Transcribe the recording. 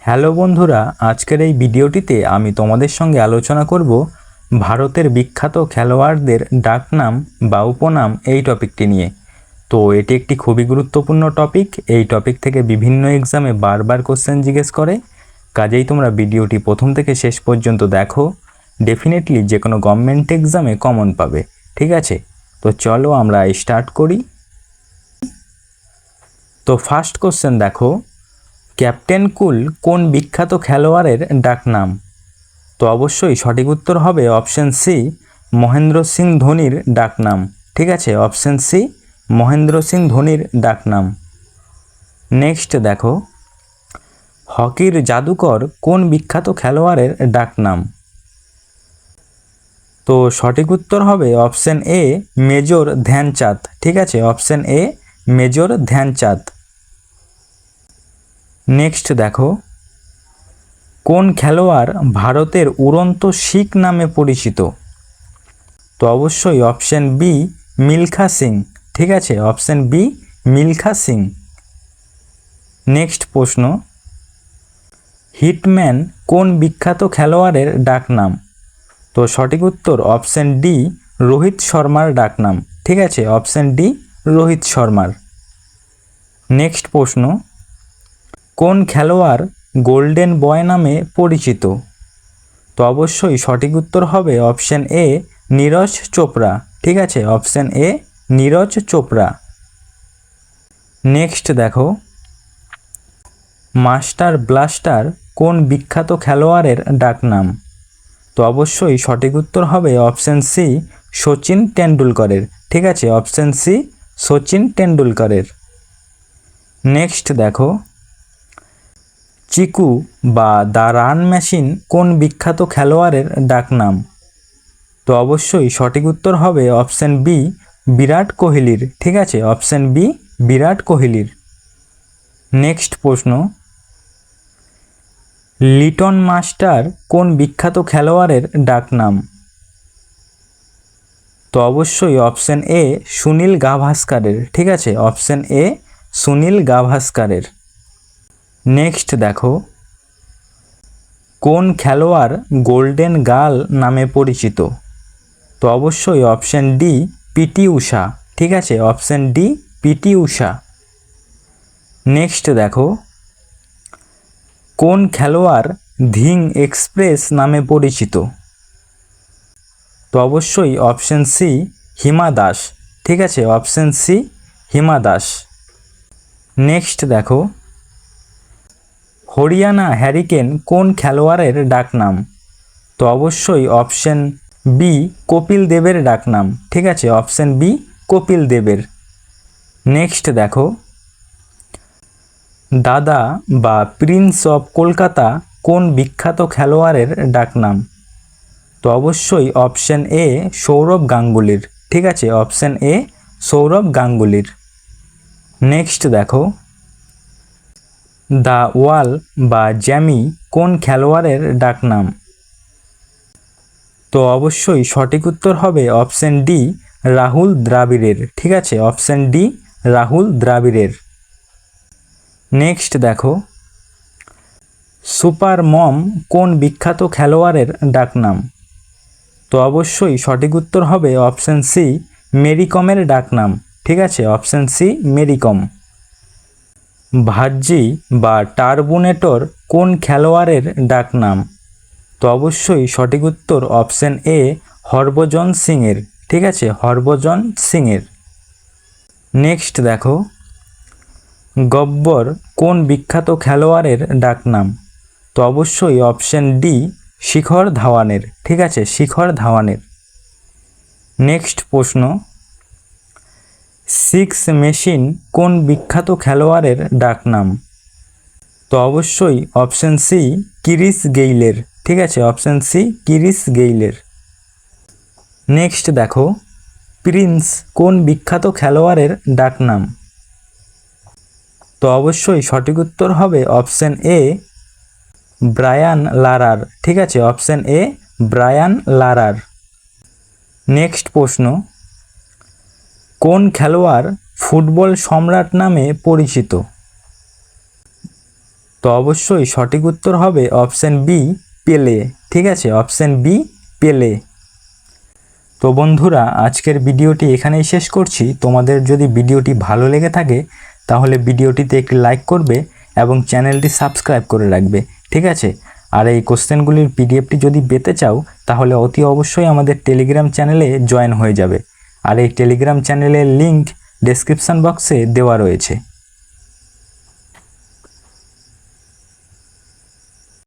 Hello বন্ধুরা, আজকের এই ভিডিওটিতে আমি তোমাদের সঙ্গে আলোচনা করব ভারতের বিখ্যাত খেলোয়াড়দের ডাকনাম বা উপনাম এই টপিকটি নিয়ে। তো এটি একটি খুবই গুরুত্বপূর্ণ টপিক। এই টপিক থেকে বিভিন্ন এক্সামে বারবার কোশ্চেন জিজ্ঞেস করে, কাজেই তোমরা ভিডিওটি প্রথম থেকে শেষ পর্যন্ত দেখো। ডেফিনেটলি যে কোনো গভর্নমেন্ট এক্সামে কমন পাবে, ঠিক আছে? তো চলো আমরা স্টার্ট করি। তো ফার্স্ট কোশ্চেন দেখো, ক্যাপ্টেন কুল কোন বিখ্যাত খেলোয়াড়ের ডাকনাম? তো অবশ্যই সঠিক উত্তর হবে অপশন সি, মহেন্দ্র সিং ধোনির ডাকনাম। ঠিক আছে, অপশন সি, মহেন্দ্র সিং ধোনির ডাকনাম। নেক্সট দেখো, হকির জাদুকর কোন বিখ্যাত খেলোয়াড়ের ডাকনাম? তো সঠিক উত্তর হবে অপশন এ, মেজর ধ্যানচাঁদ। ঠিক আছে, option A, major Dhyan Chand. Next দেখো, কোন খেলোয়াড় ভারতের উড়ন্ত শিখ নামে পরিচিত? তো অবশ্যই অপশন বি, মিলখা সিং। ঠিক আছে, option B, Milkha Singh. Next প্রশ্ন, হিটম্যান কোন বিখ্যাত খেলোয়াড়ের ডাকনাম? তো সঠিক উত্তর অপশন ডি, রোহিত শর্মার ডাকনাম। ঠিক আছে, অপশন ডি, রোহিত শর্মার। নেক্সট প্রশ্ন, কোন খেলোয়াড় গোল্ডেন বয় নামে পরিচিত? তো অবশ্যই সঠিক উত্তর হবে অপশন এ, নীরজ চোপড়া। ঠিক আছে, অপশন এ, নীরজ চোপড়া। নেক্সট দেখো, মাস্টার ব্লাস্টার কোন বিখ্যাত খেলোয়াড়ের ডাকনাম? তো অবশ্যই সঠিক উত্তর হবে অপশন সি, সচিন টেন্ডুলকরের। ঠিক আছে, অপশন সি, সচিন টেন্ডুলকরের। নেক্সট দেখো, চিকু বা দ্য রান মেশিন কোন বিখ্যাত খেলোয়াড়ের ডাকনাম? তো অবশ্যই সঠিক উত্তর হবে অপশন বি, বিরাট কোহলির। ঠিক আছে, অপশন বি, বিরাট কোহলির। নেক্সট প্রশ্ন, লিটন মাস্টার কোন বিখ্যাত খেলোয়াড়ের ডাকনাম? তো অবশ্যই অপশন এ, সুনীল গাভাস্কারের। ঠিক আছে, অপশন এ, সুনীল গাভাস্কারের। নেক্সট দেখো, কোন খেলোয়াড় গোল্ডেন গার্ল নামে পরিচিত? তো অবশ্যই অপশন ডি, পিটি ঊষা। ঠিক আছে, option D, PT Usha. Next দেখো, কোন খেলোয়াড় ধিং এক্সপ্রেস নামে পরিচিত? তো অবশ্যই অপশন সি, হিমা দাস। ঠিক আছে, option C, Hima Das. Next দেখো, হরিয়ানা হ্যারিকেন কোন খেলোয়াড়ের ডাকনাম? তো অবশ্যই অপশন বি, কপিল দেবের ডাকনাম। ঠিক আছে, অপশন বি, কপিল দেবের। নেক্সট দেখো, দাদা বা প্রিন্স অফ কলকাতা কোন বিখ্যাত খেলোয়াড়ের ডাকনাম? তো অবশ্যই অপশন এ, সৌরভ গাঙ্গুলির। ঠিক আছে, অপশন এ, সৌরভ গাঙ্গুলির। নেক্সট দেখো, দ্য ওয়াল বা জ্যামি কোন খেলোয়াড়ের ডাকনাম? তো অবশ্যই সঠিক উত্তর হবে অপশন ডি, রাহুল দ্রাবিড়ের। ঠিক আছে, অপশন ডি, রাহুল দ্রাবিড়ের। নেক্সট দেখো, সুপার মম কোন বিখ্যাত খেলোয়াড়ের ডাকনাম? তো অবশ্যই সঠিক উত্তর হবে অপশন সি, মেরি কমের ডাকনাম। ঠিক আছে, অপশন সি, মেরি কম। ভাজ্জি বা টার্বুনেটর কোন খেলোয়াড়ের ডাকনাম? তো অবশ্যই সঠিক উত্তর অপশন এ, হরভজন সিংয়ের। ঠিক আছে, হরভজন সিংয়ের। নেক্সট দেখো, গব্বর কোন বিখ্যাত খেলোয়াড়ের ডাকনাম? তো অবশ্যই অপশন ডি, শিখর ধাওয়ানের। ঠিক আছে, শিখর ধাওয়ানের। নেক্সট প্রশ্ন, সিক্স মেশিন কোন বিখ্যাত খেলোয়াড়ের ডাকনাম? তো অবশ্যই অপশন সি, ক্রিস গেইলের। ঠিক আছে, অপশন সি, ক্রিস গেইলের। নেক্সট দেখো, প্রিন্স কোন বিখ্যাত খেলোয়াড়ের ডাকনাম? তো অবশ্যই সঠিক উত্তর হবে অপশন এ, ব্রায়ান লারার। ঠিক আছে, অপশন এ, ব্রায়ান লারার। নেক্সট প্রশ্ন, কোন খেলোয়াড় ফুটবল সম্রাট নামে পরিচিত? তো অবশ্যই সঠিক উত্তর হবে অপশান বি, পেলে। ঠিক আছে, অপশান বি, পেলে। তো বন্ধুরা, আজকের ভিডিওটি এখানেই শেষ করছি। তোমাদের যদি ভিডিওটি ভালো লেগে থাকে তাহলে ভিডিওটিতে একটি লাইক করবে এবং চ্যানেলটি সাবস্ক্রাইব করে রাখবে। ঠিক আছে, আর এই কোশ্চেনগুলির পিডিএফটি যদি পেতে চাও তাহলে অতি অবশ্যই আমাদের টেলিগ্রাম চ্যানেলে জয়েন হয়ে যাবে। আর এই টেলিগ্রাম চ্যানেলের লিংক ডেসক্রিপশন বক্সে দেওয়া রয়েছে।